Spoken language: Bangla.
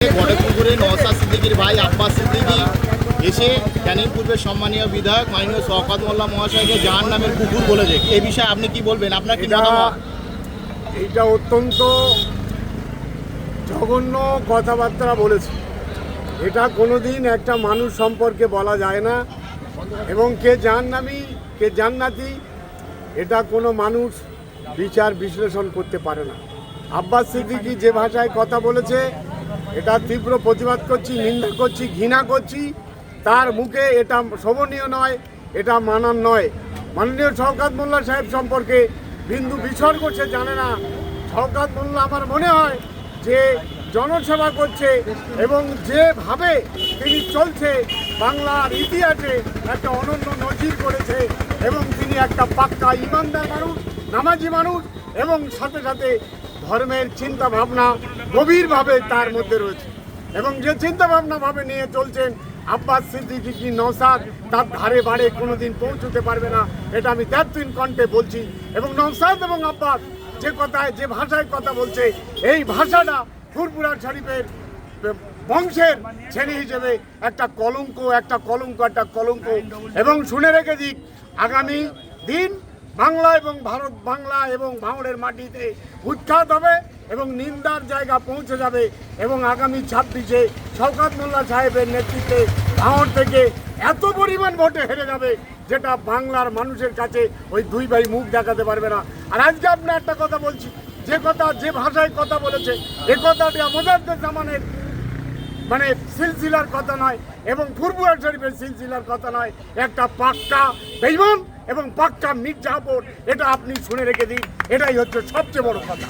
গড়েপুকুরে নওশাদ সিদ্দিকীর ভাই আব্বাস সিদ্দিকী এসে ক্যানিং পূর্বের সম্মানীয় বিধায়ক মাননীয় শওকত মোল্লা মহাশয়কে জাহান্নামের কুকুর বলেছে। এই বিষয়ে আপনি কি বলবেন? আপনার কি মতামত? এটা অত্যন্ত জঘন্য কথাবার্তা বলেছে। এটা কোনোদিন একটা মানুষ সম্পর্কে বলা যায় না, এবং কে জাহান্নামী কে জান্নাতি এটা কোনো মানুষ বিচার বিশ্লেষণ করতে পারে না। আব্বাস সিদ্দিকী যে ভাষায় কথা বলেছে এটা তীব্র প্রতিবাদ করছি, নিন্দা করছি, ঘৃণা করছি। তার মুখে এটা শোভনীয় নয়, এটা মানার নয়। মাননীয় শওকত মোল্লা সাহেব সম্পর্কে বিন্দু বিসর্গ সে জানে না। শওকত মোল্লা আমার মনে হয় যে জনসেবা করছে এবং যেভাবে তিনি চলছে বাংলার ইতিহাসে একটা অনন্য নজির করেছে, এবং তিনি একটা পাক্কা ইমানদার মানুষ, নামাজি মানুষ, এবং সাথে সাথে ধর্মের চিন্তা ভাবনা গভীরভাবে তার মধ্যে রয়েছে, এবং যে চিন্তা ভাবনা ভাবে নিয়ে চলছেন আব্বাস সিদ্দিকী কি নওশাদ তার ধারে বাড়ে কোনোদিন পৌঁছতে পারবে না। এটা আমি দ্ব্যর্থহীন কণ্ঠে বলছি। এবং নওশাদ এবং আব্বাস যে কথায় যে ভাষায় কথা বলছে, এই ভাষাটা ফুরফুরা শরীফের বংশের ছেলে হিসেবে একটা কলঙ্ক, একটা কলঙ্ক। এবং শুনে রেখে দিক, আগামী দিন বাংলা এবং ভারত, বাংলা এবং ভাঙড়ের মাটিতে উৎখাত হবে এবং নিন্দার জায়গা পৌঁছে যাবে। এবং আগামী 26-এ শওকত মোল্লা সাহেবের নেতৃত্বে ভাঙড় থেকে এত পরিমাণ ভোটে হেরে যাবে যেটা বাংলার মানুষের কাছে ওই দুই ভাই মুখ দেখাতে পারবে না। আর আজকে আপনার একটা কথা বলছি, যে কথা যে ভাষায় কথা বলেছে এ কথাটি মোজাদ্দেদ মানে সিলসিলার কথা নয়, এবং ফুরফুরা শরীফের সিলসিলার কথা নয়। একটা পাক্কা বেঈমান এবং পাক্কা মির্জাফর, এটা আপনি শুনে রেখে দিন। এটাই হচ্ছে সবচেয়ে বড় কথা।